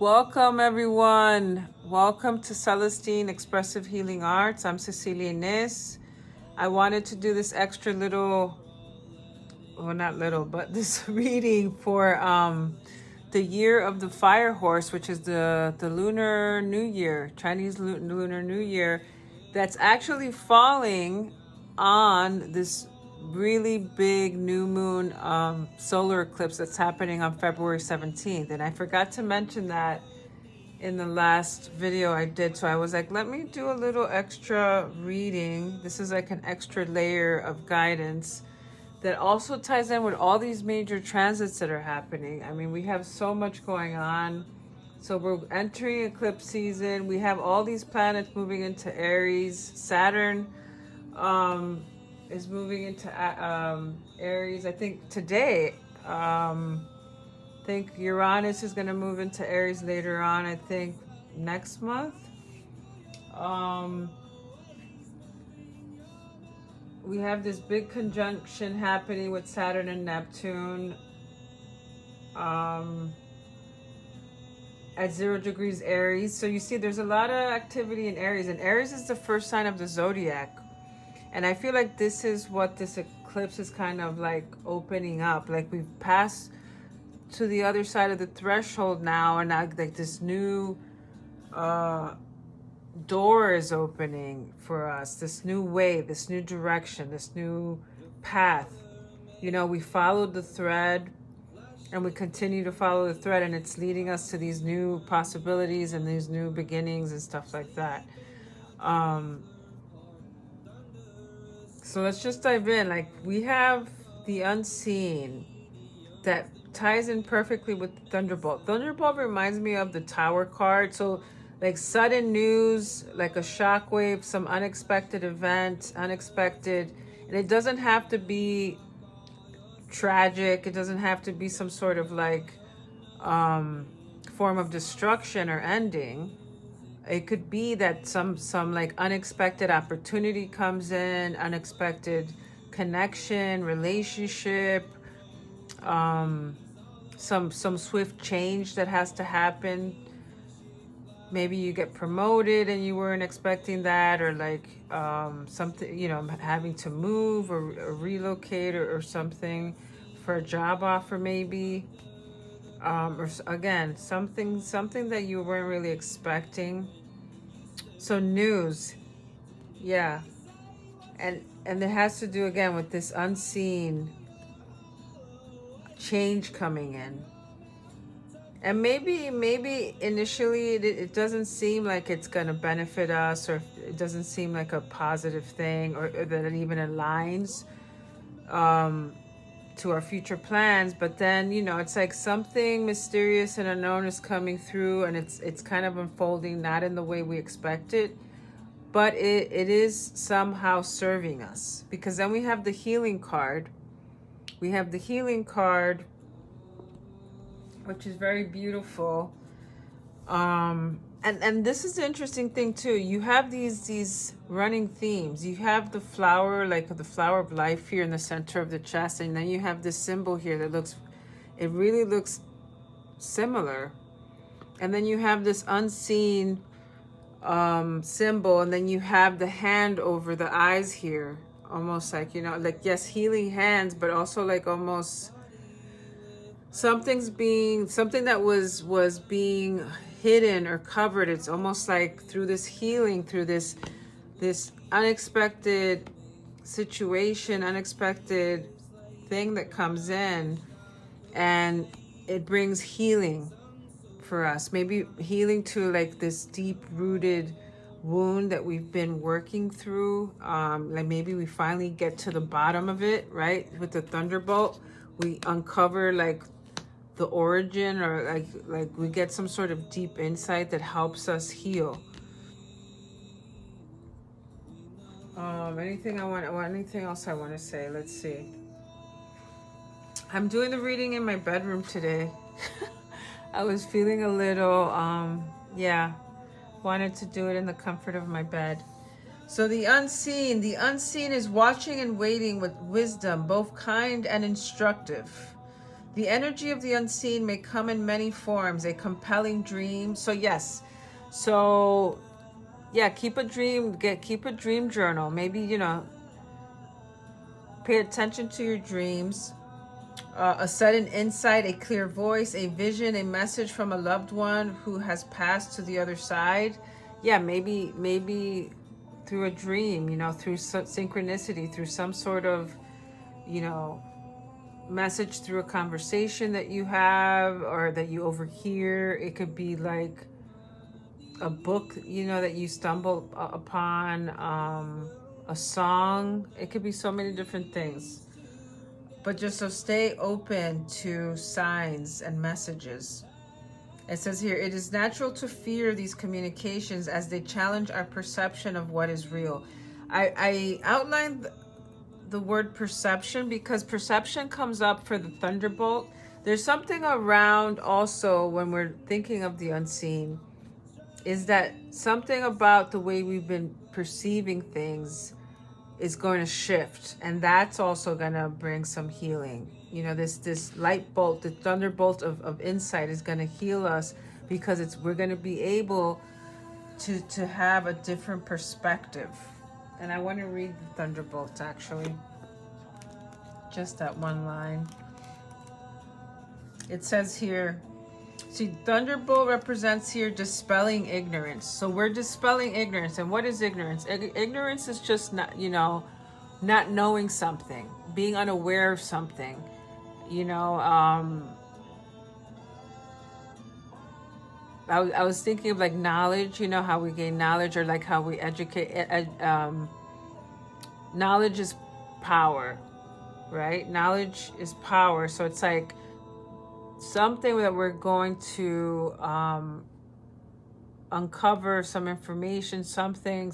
Welcome, everyone. Welcome to Celestine Expressive Healing Arts. I'm Cecilia Nis. I wanted to do this extra little, well, not little, but this reading for the year of the fire horse, which is the Lunar New Year, Chinese Lunar New Year, that's actually falling on this really big new moon solar eclipse that's happening on February 17th. And I forgot to mention that in the last video I did. So I was like, let me do a little extra reading. This is like an extra layer of guidance that also ties in with all these major transits that are happening. I mean, we have so much going on. So we're entering eclipse season. We have all these planets moving into Aries. Saturn is moving into Aries. I think today, I think Uranus is going to move into Aries later on. I think next month. We have this big conjunction happening with Saturn and Neptune at 0 degrees Aries. So you see there's a lot of activity in Aries, and Aries is the first sign of the zodiac. And I feel like this is what this eclipse is kind of like opening up. Like we've passed to the other side of the threshold now, and now like this new door is opening for us, this new way, this new direction, this new path. You know, we followed the thread and we continue to follow the thread, and it's leading us to these new possibilities and these new beginnings and stuff like that. So let's just dive in. Like we have the unseen that ties in perfectly with the Thunderbolt. Thunderbolt reminds me of the Tower card. So like sudden news, like a shockwave, some unexpected event, unexpected. And it doesn't have to be tragic. It doesn't have to be some sort of like form of destruction or ending. It could be that some like unexpected opportunity comes in, unexpected connection, relationship, some swift change that has to happen. Maybe you get promoted and you weren't expecting that, or like something, you know, having to move or relocate or something for a job offer maybe. Or again, something that you weren't really expecting. So news, yeah, and it has to do again with this unseen change coming in. And maybe initially it doesn't seem like it's going to benefit us, or it doesn't seem like a positive thing, or that it even aligns to our future plans. But then, you know, it's like something mysterious and unknown is coming through, and it's kind of unfolding not in the way we expect it, but it is somehow serving us. Because then we have the healing card. We have the healing card, which is very beautiful. And this is the interesting thing too. You have these running themes. You have the flower, like the flower of life here in the center of the chest, and then you have this symbol here that it really looks similar. And then you have this unseen symbol, and then you have the hand over the eyes here, almost like, you know, like, yes, healing hands, but also like almost something that was being hidden or covered. It's almost like through this healing, through this unexpected situation, unexpected thing that comes in, and it brings healing for us. Maybe healing to like this deep rooted wound that we've been working through. Like maybe we finally get to the bottom of it, right? With the Thunderbolt, we uncover like the origin, or like we get some sort of deep insight that helps us heal. Anything else I want to say? Let's see. I'm doing the reading in my bedroom today. I was feeling a little wanted to do it in the comfort of my bed. So the unseen is watching and waiting with wisdom, both kind and instructive. The energy of the unseen may come in many forms, a compelling dream. So yes, so yeah, keep a dream journal. Maybe, pay attention to your dreams. A sudden insight, a clear voice, a vision, a message from a loved one who has passed to the other side. Yeah, maybe through a dream, through synchronicity, through some sort of, you know, message through a conversation that you have or that you overhear. It could be like a book, that you stumble upon, a song. It could be so many different things. But just so stay open to signs and messages. It says here, it is natural to fear these communications as they challenge our perception of what is real. I outlined the word perception because perception comes up for the Thunderbolt. There's something around also when we're thinking of the unseen, is that something about the way we've been perceiving things is going to shift, and that's also going to bring some healing. This light bolt, the thunderbolt of insight is going to heal us because we're going to be able to have a different perspective. And I want to read the thunderbolt, actually, just that one line. It says here, see, Thunderbolt represents here dispelling ignorance. So we're dispelling ignorance. And what is ignorance? Ignorance is just not knowing something, being unaware of something. I was thinking of like knowledge, how we gain knowledge, or like how we educate. Knowledge is power, right? Knowledge is power. So it's like something that we're going to uncover some information, something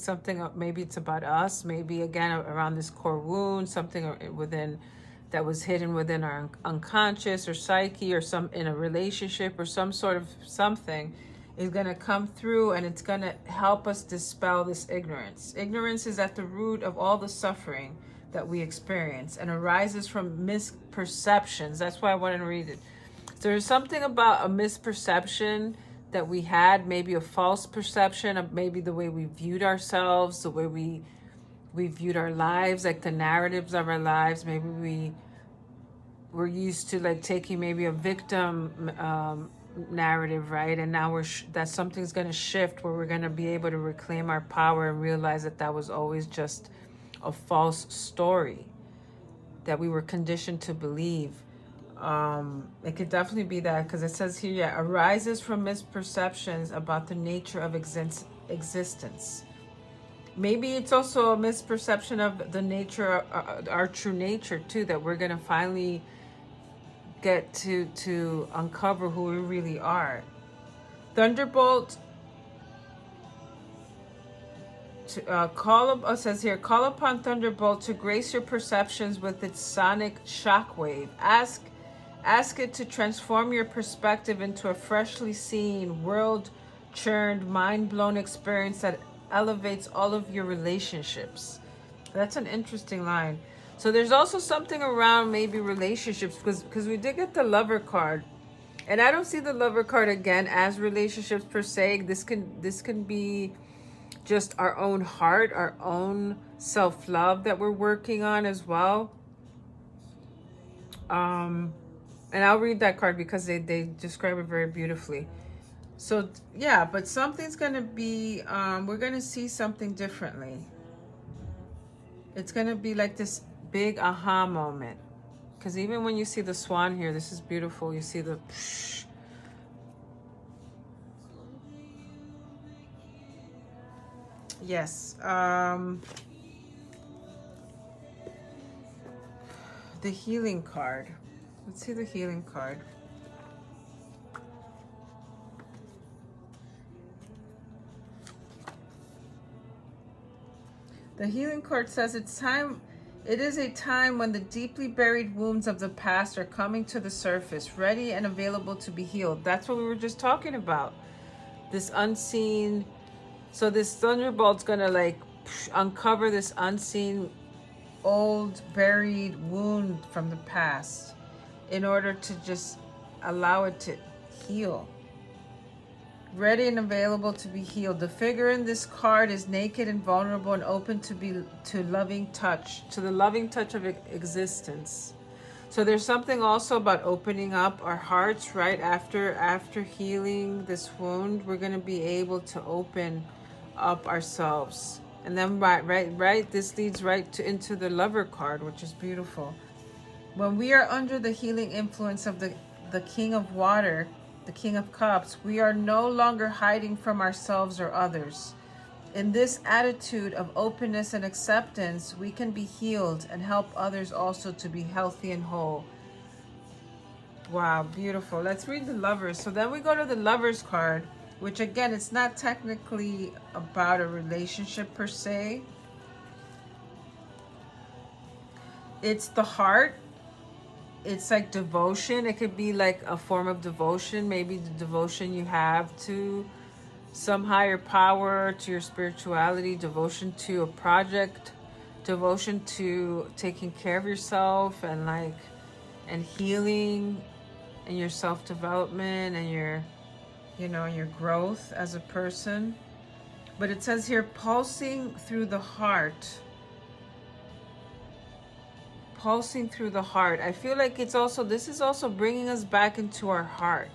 maybe it's about us, maybe again around this core wound, something within that was hidden within our unconscious or psyche, or some in a relationship, or some sort of something is going to come through, and it's going to help us dispel this ignorance. Ignorance is at the root of all the suffering that we experience and arises from misperceptions. That's why I wanted to read it. There's something about a misperception that we had, maybe a false perception of maybe the way we viewed ourselves, the way we viewed our lives, like the narratives of our lives. Maybe we were used to like taking maybe a victim narrative, right? And now that something's going to shift, where we're going to be able to reclaim our power and realize that was always just a false story that we were conditioned to believe. It could definitely be that, because it says here, yeah, arises from misperceptions about the nature of existence. Maybe it's also a misperception of the nature, our true nature too, that we're going to finally get to uncover who we really are. Thunderbolt, says here, call upon Thunderbolt to grace your perceptions with its sonic shockwave. Ask it to transform your perspective into a freshly seen, world-churned, mind-blown experience that elevates all of your relationships. That's an interesting line. So there's also something around maybe relationships, because we did get the Lover card. And I don't see the Lover card again as relationships per se. This can be just our own heart, our own self-love that we're working on as well. And I'll read that card because they describe it very beautifully. So yeah, but something's going to be, we're going to see something differently. It's going to be like this big aha moment. Because even when you see the swan here, this is beautiful. You see the... Yes. The healing card. Let's see the healing card. The healing card says it is a time when the deeply buried wounds of the past are coming to the surface, ready and available to be healed. That's what we were just talking about. This unseen. So this Thunderbolt's gonna like uncover this unseen, old, buried wound from the past. in order to just allow it to heal. Ready and available to be healed. The figure in this card is naked and vulnerable and open to loving touch, to the loving touch of existence. So there's something also about opening up our hearts, right? After healing this wound, we're going to be able to open up ourselves. And then right, this leads right into the Lover card, which is beautiful. When we are under the healing influence of the King of Water, the King of Cups, we are no longer hiding from ourselves or others. In this attitude of openness and acceptance, we can be healed and help others also to be healthy and whole. Wow, beautiful. Let's read the Lovers. So then we go to the Lovers card, which again, it's not technically about a relationship per se. It's the heart. It's like devotion. It could be like a form of devotion. Maybe the devotion you have to some higher power, to your spirituality, devotion to a project, devotion to taking care of yourself and healing and your self-development and your growth as a person. But it says here, pulsing through the heart. Pulsing through the heart. I feel like this is also bringing us back into our heart.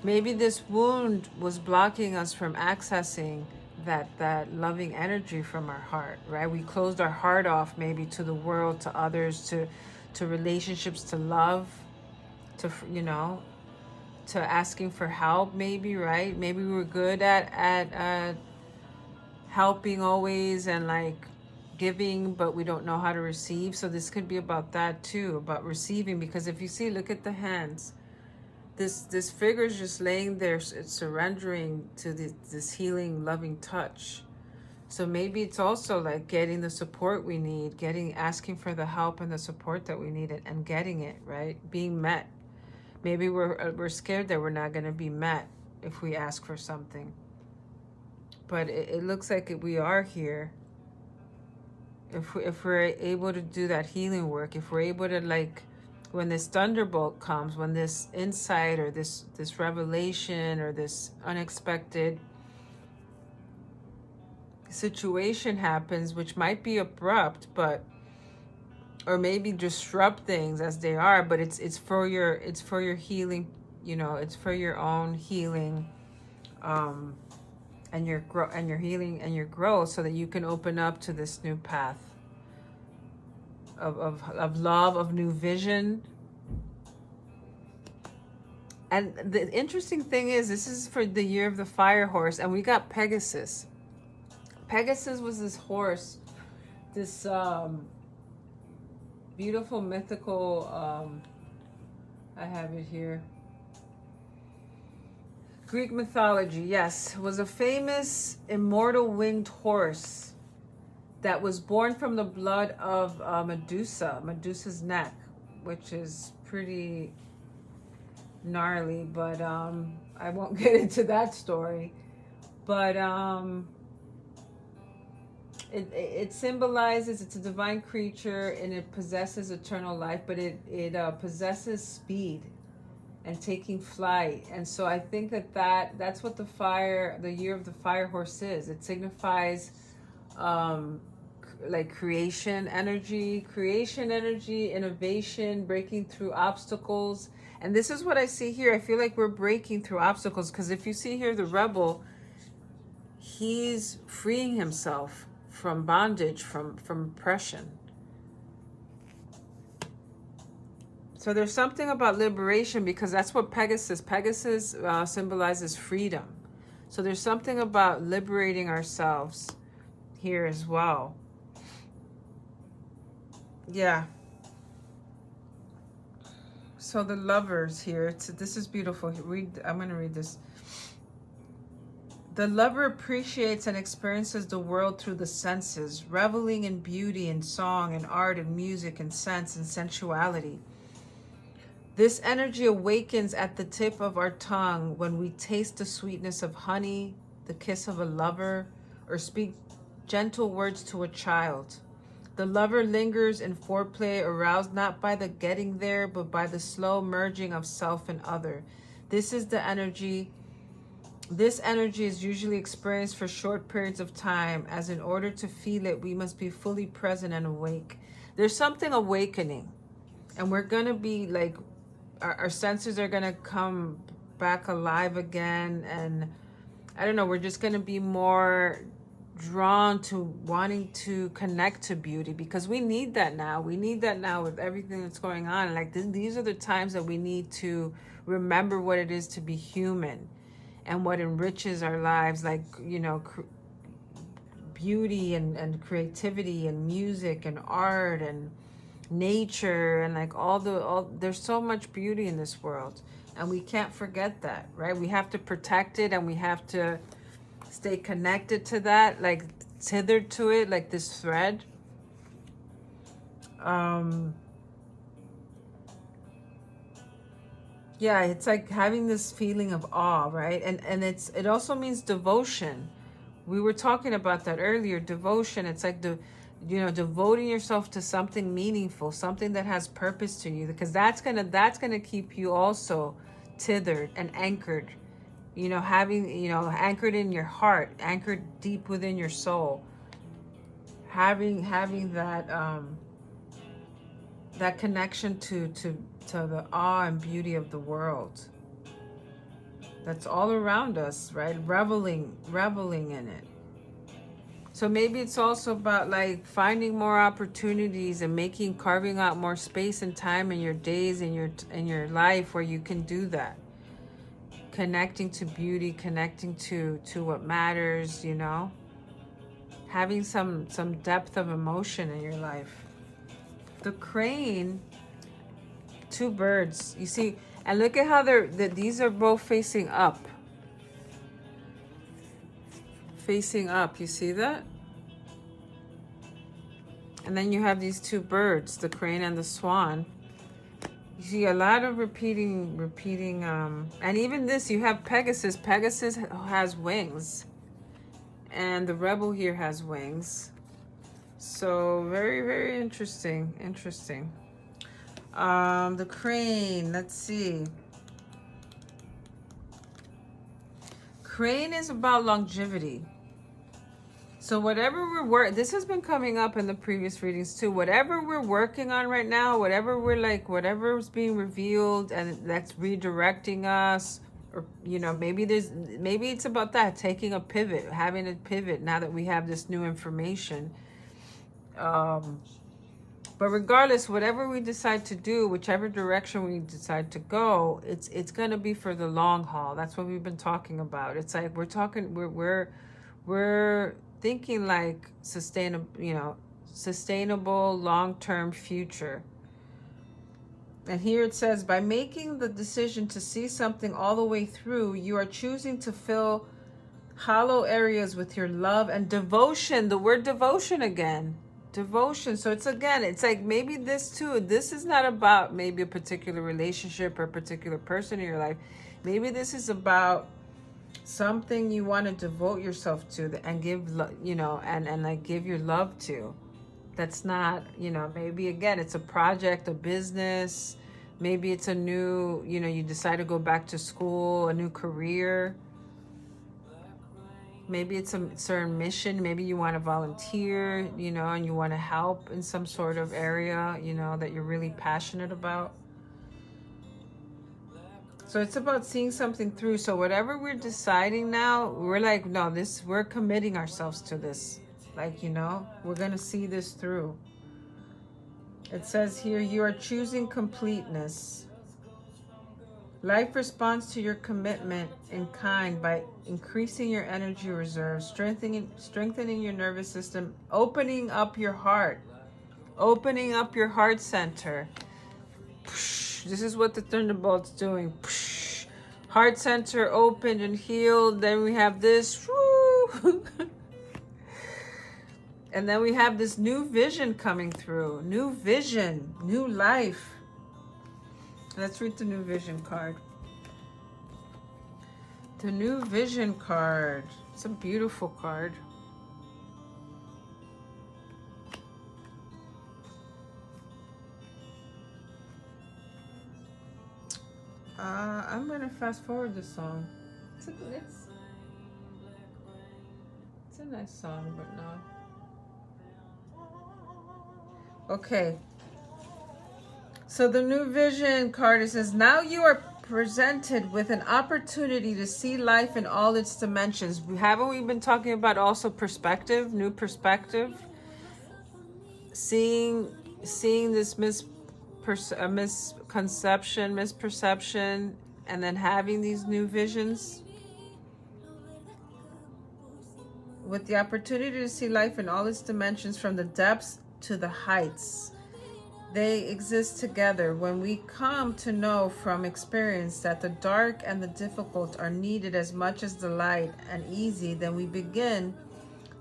Maybe this wound was blocking us from accessing that loving energy from our heart, right? We closed our heart off maybe to the world, to others, to relationships, to love, to asking for help maybe, right? Maybe we were good at helping always and like giving, but we don't know how to receive. So this could be about that too, about receiving, because if you see, look at the hands. This figure is just laying there, it's surrendering to this healing, loving touch. So maybe it's also like getting the support we need, asking for the help and the support that we need, and getting it, right? Being met. Maybe we're scared that we're not going to be met if we ask for something. But it looks like we are here. If we're able to do that healing work, if we're able to, like, when this Thunderbolt comes, when this insight or this revelation or this unexpected situation happens, which might be abrupt, or maybe disrupt things as they are, but it's for your healing, it's for your own healing, and your healing and your growth, so that you can open up to this new path of love, of new vision. And the interesting thing is, this is for the year of the fire horse, and we got Pegasus. Pegasus was this horse, this beautiful mythical, I have it here, Greek mythology, yes, was a famous immortal winged horse that was born from the blood of Medusa's neck, which is pretty gnarly, but I won't get into that story. But it symbolizes, it's a divine creature, and it possesses eternal life, but it possesses speed and taking flight. And so I think that's what the year of the fire horse is. It signifies like creation energy, innovation, breaking through obstacles. And this is what I see here. I feel like we're breaking through obstacles, because if you see here, the rebel, he's freeing himself from bondage, from oppression. So there's something about liberation, because that's what Pegasus symbolizes freedom. So there's something about liberating ourselves here as well. Yeah. So the Lovers here, this is beautiful. I'm going to read this. The lover appreciates and experiences the world through the senses, reveling in beauty and song and art and music and sense and sensuality. This energy awakens at the tip of our tongue when we taste the sweetness of honey, the kiss of a lover, or speak gentle words to a child. The lover lingers in foreplay, aroused not by the getting there, but by the slow merging of self and other. This is the energy. This energy is usually experienced for short periods of time, as in order to feel it, we must be fully present and awake. There's something awakening, and we're going to be like, our senses are going to come back alive again. And I don't know, we're just going to be more drawn to wanting to connect to beauty, because we need that now. We need that now with everything that's going on. Like these are the times that we need to remember what it is to be human and what enriches our lives, like, you know, beauty and creativity and music and art and nature, and like all there's so much beauty in this world, and we can't forget that, right? We have to protect it, and we have to stay connected to that, like tethered to it, like this thread. Yeah, it's like having this feeling of awe, right? And it also means devotion. We were talking about that earlier. Devotion, it's like devoting yourself to something meaningful, something that has purpose to you, because that's gonna keep you also tethered and anchored, anchored in your heart, anchored deep within your soul, having that connection to the awe and beauty of the world that's all around us, right? Reveling in it. So maybe it's also about like finding more opportunities and carving out more space and time in your days, in your life, where you can do that. Connecting to beauty, connecting to what matters, having some depth of emotion in your life. The crane, two birds, you see, and look at how these are both facing up. Facing up, you see that? And then you have these two birds, the crane and the swan. You see a lot of repeating, and even this, you have Pegasus. Pegasus has wings, and the rebel here has wings. So very, very interesting. The crane, let's see. Crane is about longevity. So whatever this has been coming up in the previous readings too. Whatever we're working on right now, whatever's being revealed and that's redirecting us, or maybe it's about that, taking a pivot, having a pivot now that we have this new information. But regardless, whatever we decide to do, whichever direction we decide to go, it's gonna be for the long haul. That's what we've been talking about. It's like we're thinking like sustainable long-term future. And here it says, by making the decision to see something all the way through, you are choosing to fill hollow areas with your love and devotion. The word devotion again. Devotion. So it's like maybe this is not about maybe a particular relationship or a particular person in your life. Maybe this is about something you want to devote yourself to and give, and like give your love to. That's not, maybe again, it's a project, a business. Maybe it's a new, you decide to go back to school, a new career. Maybe it's a certain mission. Maybe you want to volunteer, and you want to help in some sort of area, that you're really passionate about. So it's about seeing something through. So whatever we're deciding now, we're like, no, we're committing ourselves to this. Like, we're going to see this through. It says here, you are choosing completeness. Life responds to your commitment in kind by increasing your energy reserves, strengthening your nervous system, opening up your heart center. This is what the Thunderbolt's doing. Heart center opened and healed. Then we have this. And then we have this new vision coming through. New vision, new life. Let's read the new vision card. The new vision card. It's a beautiful card. I'm gonna fast forward the song. It's a nice song, but no. Okay. So the new vision card, it says, now you are presented with an opportunity to see life in all its dimensions. Haven't we been talking about also perspective, new perspective? Seeing this misconception, misperception, and then having these new visions with the opportunity to see life in all its dimensions, from the depths to the heights. They exist together. When we come to know from experience that the dark and the difficult are needed as much as the light and easy, then we begin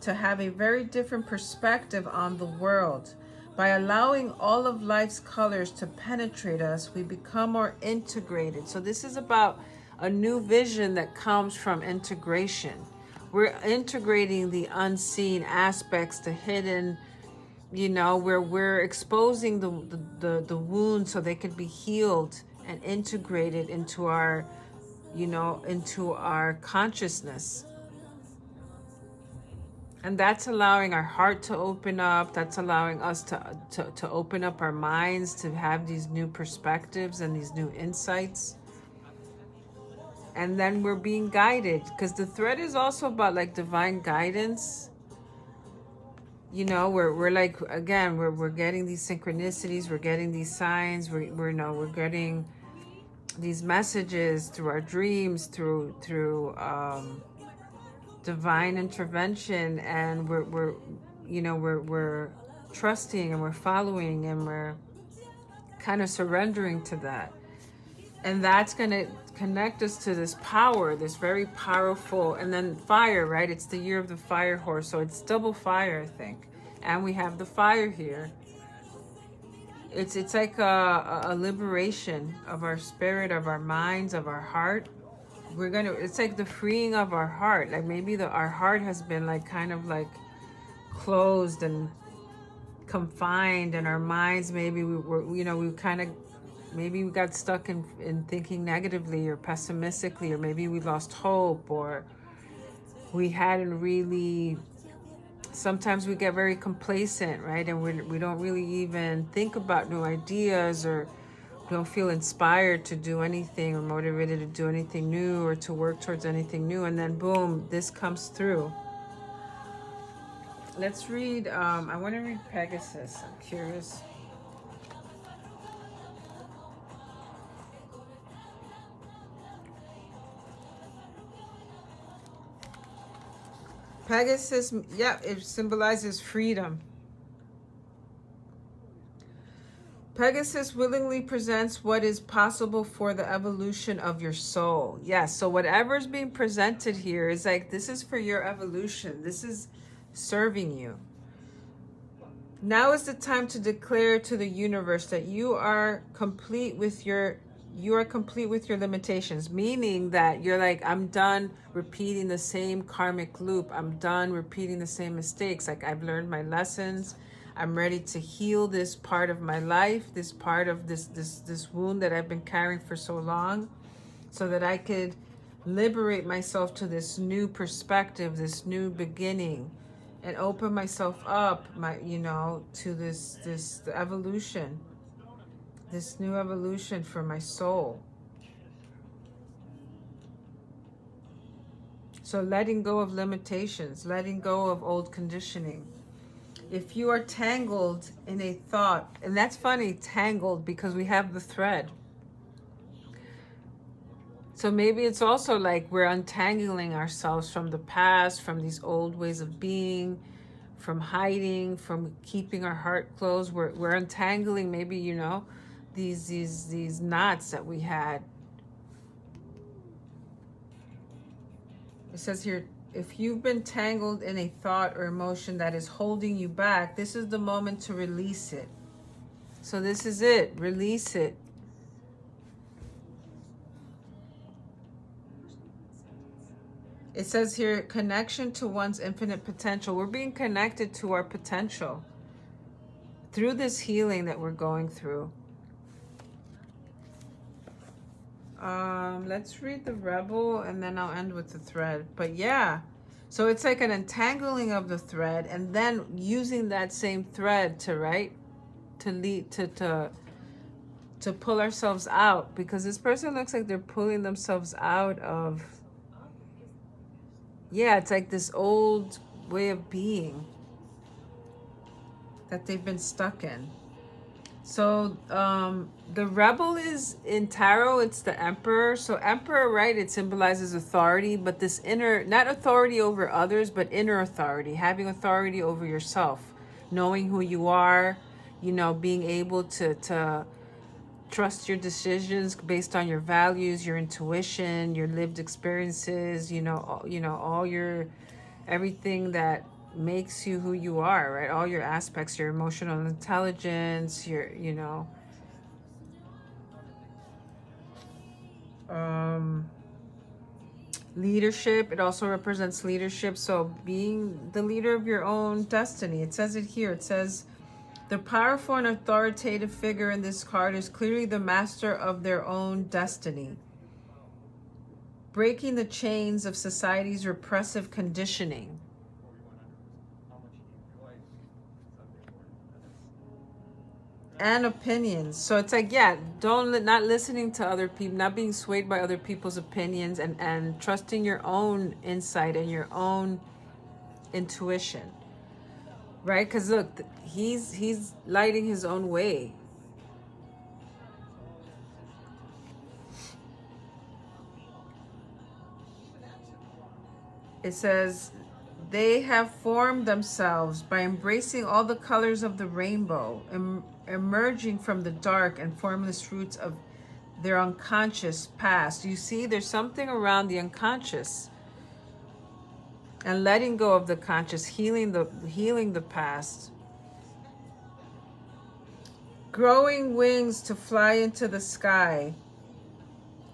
to have a very different perspective on the world. By allowing all of life's colors to penetrate us, we become more integrated. So this is about a new vision that comes from integration. We're integrating the unseen aspects, the hidden, where we're exposing the wounds so they can be healed and integrated into our, into our consciousness. And that's allowing our heart to open up. That's allowing us to open up our minds, to have these new perspectives and these new insights. And then we're being guided, because the thread is also about like divine guidance. We're like, again, we're getting these synchronicities, we're getting these signs, we're getting these messages through our dreams, through divine intervention, and we're trusting, and we're following, and we're kind of surrendering to that. And that's going to connect us to this power, this very powerful, and then fire, right? It's the year of the fire horse, so it's double fire, I think. And we have the fire here. It's like a liberation of our spirit, of our minds, of our heart. It's like the freeing of our heart. Like maybe our heart has been like kind of like closed and confined, and our minds, maybe maybe we got stuck in thinking negatively or pessimistically, or maybe we lost hope, or we hadn't really, sometimes we get very complacent, right? And we don't really even think about new ideas, or don't feel inspired to do anything, or motivated to do anything new, or to work towards anything new. And then boom, this comes through. Let's read, I want to read Pegasus. I'm curious. Pegasus, yeah, it symbolizes freedom. Pegasus willingly presents what is possible for the evolution of your soul. Yes, so whatever's being presented here is like, this is for your evolution. This is serving you. Now is the time to declare to the universe that you are complete with your limitations, meaning that you're like, I'm done repeating the same karmic loop. I'm done repeating the same mistakes. Like, I've learned my lessons. I'm ready to heal this part of my life, this part of this wound that I've been carrying for so long, so that I could liberate myself to this new perspective, this new beginning, and open myself up, to this evolution, this new evolution for my soul. So letting go of limitations, letting go of old conditioning. If you are tangled in a thought, and that's funny, tangled, because we have the thread. So maybe it's also like we're untangling ourselves from the past, from these old ways of being, from hiding, from keeping our heart closed. We're untangling maybe, these knots that we had. It says here, if you've been tangled in a thought or emotion that is holding you back, this is the moment to release it. So this is it. Release it. It says here, connection to one's infinite potential. We're being connected to our potential through this healing that we're going through. Let's read the rebel and then I'll end with the thread. But yeah, so it's like an entangling of the thread and then using that same thread to, right, to lead to pull ourselves out, because this person looks like they're pulling themselves out of, yeah, it's like this old way of being that they've been stuck in. So the rebel is in tarot, it's the emperor. So emperor, right, it symbolizes authority, but this inner, not authority over others, but inner authority, having authority over yourself, knowing who you are, you know, being able to trust your decisions based on your values, your intuition, your lived experiences, all your, everything that makes you who you are, right? All your aspects, your emotional intelligence, your, leadership. It also represents leadership. So being the leader of your own destiny. It says it here. It says, the powerful and authoritative figure in this card is clearly the master of their own destiny, breaking the chains of society's repressive conditioning. And opinions. So it's like, yeah, not listening to other people, not being swayed by other people's opinions, and trusting your own insight and your own intuition, right? Because look, he's lighting his own way. It says, they have formed themselves by embracing all the colors of the rainbow, emerging from the dark and formless roots of their unconscious past. You see, there's something around the unconscious, and letting go of the conscious, healing the past. Growing wings to fly into the sky.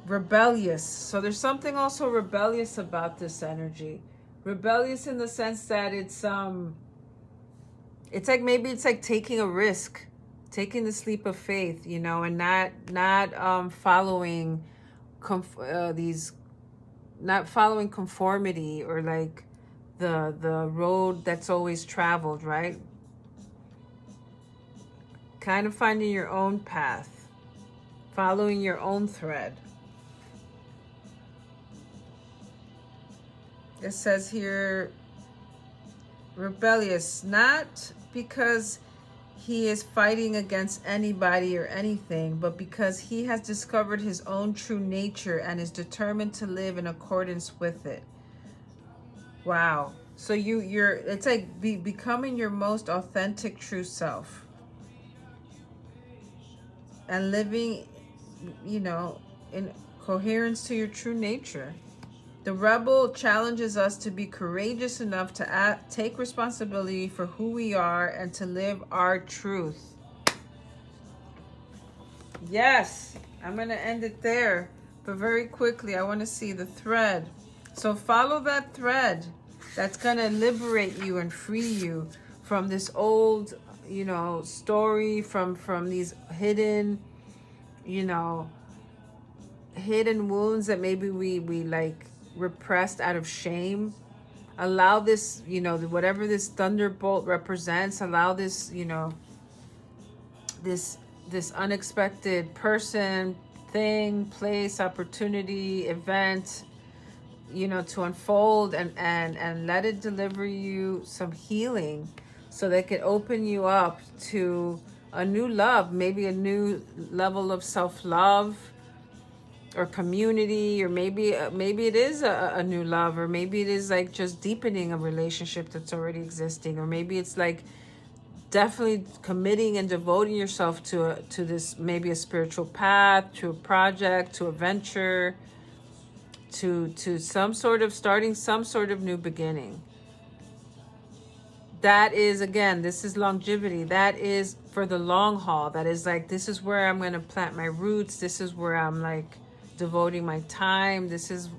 Rebellious. So there's something also rebellious about this energy. Rebellious in the sense that it's like, maybe it's like taking a risk, taking this leap of faith, and not following not following conformity, or like the road that's always traveled, right? Kind of finding your own path, following your own thread. It says here, rebellious, not because he is fighting against anybody or anything, but because he has discovered his own true nature and is determined to live in accordance with it. Wow. So it's like becoming your most authentic true self and living, in coherence to your true nature. The rebel challenges us to be courageous enough to take responsibility for who we are and to live our truth. Yes, I'm going to end it there. But very quickly, I want to see the thread. So follow that thread. That's going to liberate you and free you from this old, story, from these hidden, hidden wounds that maybe we like repressed out of shame. Allow this, whatever this thunderbolt represents, allow this, this unexpected person, thing, place, opportunity, event, to unfold, and let it deliver you some healing, so that it can open you up to a new love, maybe a new level of self-love, or community, or maybe it is a new love, or maybe it is like just deepening a relationship that's already existing, or maybe it's like definitely committing and devoting yourself to this, maybe a spiritual path, to a project, to a venture, to some sort of starting some sort of new beginning. That is, again, this is longevity. That is for the long haul. That is like, this is where I'm going to plant my roots. This is where I'm like devoting my time.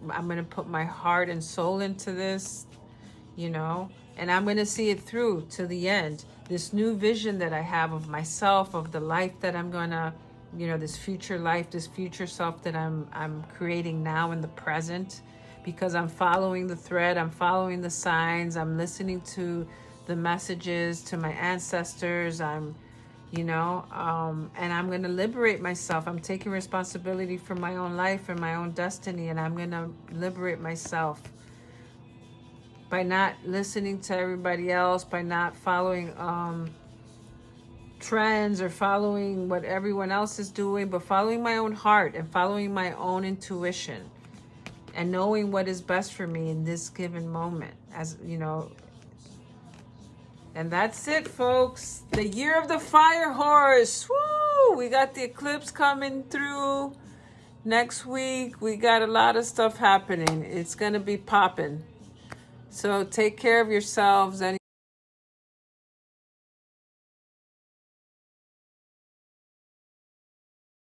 I'm going to put my heart and soul into this, and I'm going to see it through to the end. This new vision that I have of myself, of the life that I'm going to you know, this future life, this future self that I'm creating now in the present, because I'm following the thread, I'm following the signs, I'm listening to the messages, to my ancestors. I'm, you know, and I'm going to liberate myself. I'm taking responsibility for my own life and my own destiny, and I'm going to liberate myself by not listening to everybody else, by not following trends or following what everyone else is doing, but following my own heart and following my own intuition and knowing what is best for me in this given moment, as you know. And that's it, folks. The year of the fire horse. Woo! We got the eclipse coming through next week. We got a lot of stuff happening. It's going to be popping. So take care of yourselves.